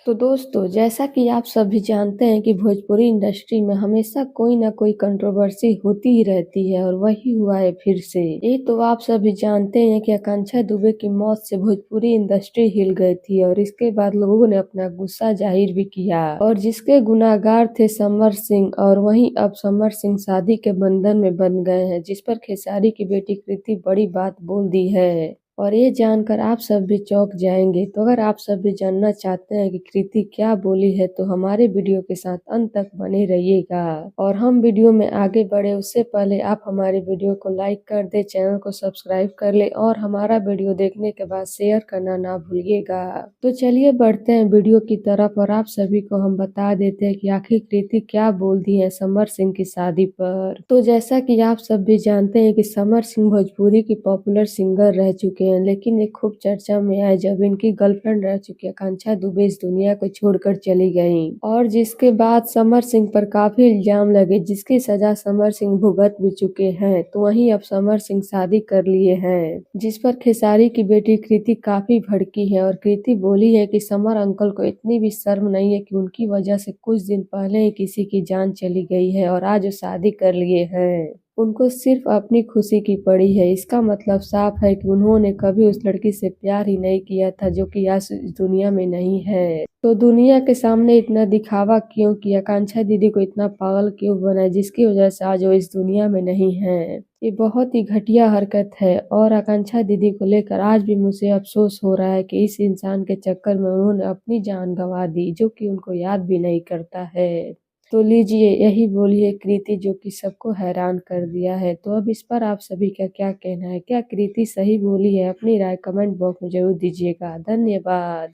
तो दोस्तों, जैसा कि आप सभी जानते हैं कि भोजपुरी इंडस्ट्री में हमेशा कोई ना कोई कंट्रोवर्सी होती ही रहती है और वही हुआ है फिर से। ये तो आप सभी जानते हैं कि आकांक्षा दुबे की मौत से भोजपुरी इंडस्ट्री हिल गई थी और इसके बाद लोगों ने अपना गुस्सा जाहिर भी किया और जिसके गुनाहगार थे समर सिंह, और वहीं अब समर सिंह शादी के बंधन में बंध गए हैं, जिस पर खेसारी की बेटी कृति बड़ी बात बोल दी है। और ये जानकर आप सब भी चौंक जाएंगे। तो अगर आप सब भी जानना चाहते हैं कि कृति क्या बोली है तो हमारे वीडियो के साथ अंत तक बने रहिएगा। और हम वीडियो में आगे बढ़े उससे पहले आप हमारे वीडियो को लाइक कर दे, चैनल को सब्सक्राइब कर ले और हमारा वीडियो देखने के बाद शेयर करना ना भूलिएगा। तो चलिए बढ़ते हैं वीडियो की तरफ और आप सभी को हम बता देते हैं कि आखिर कृति क्या बोलती है समर सिंह की शादी पर। तो जैसा कि आप सब भी जानते हैं कि समर सिंह भोजपुरी की पॉपुलर सिंगर रह चुके हैं, लेकिन ये खूब चर्चा में आए जब इनकी गर्लफ्रेंड रह चुकी आकांक्षा दुबे इस दुनिया को छोड़कर चली गयी और जिसके बाद समर सिंह पर काफी इल्जाम लगे, जिसकी सजा समर सिंह भुगत भी चुके हैं। तो वहीं अब समर सिंह शादी कर लिए हैं, जिस पर खेसारी की बेटी कृति काफी भड़की है और कृति बोली है कि समर अंकल को इतनी भी शर्म नहीं है कि उनकी वजह से कुछ दिन पहले ही किसी की जान चली गई है और आज वो शादी कर लिए हैं। उनको सिर्फ अपनी खुशी की पड़ी है। इसका मतलब साफ है कि उन्होंने कभी उस लड़की से प्यार ही नहीं किया था जो कि आज इस दुनिया में नहीं है। तो दुनिया के सामने इतना दिखावा क्यों किया, आकांक्षा दीदी को इतना पागल क्यों बनाया जिसकी वजह से आज वो इस दुनिया में नहीं है। ये बहुत ही घटिया हरकत है और आकांक्षा दीदी को लेकर आज भी मुझे अफसोस हो रहा है कि इस इंसान के चक्कर में उन्होंने अपनी जान गंवा दी, जो कि उनको याद भी नहीं करता है। तो लीजिए यही बोलिए कृति, जो कि सबको हैरान कर दिया है। तो अब इस पर आप सभी का क्या कहना है? क्या कृति सही बोली है? अपनी राय कमेंट बॉक्स में जरूर दीजिएगा। धन्यवाद।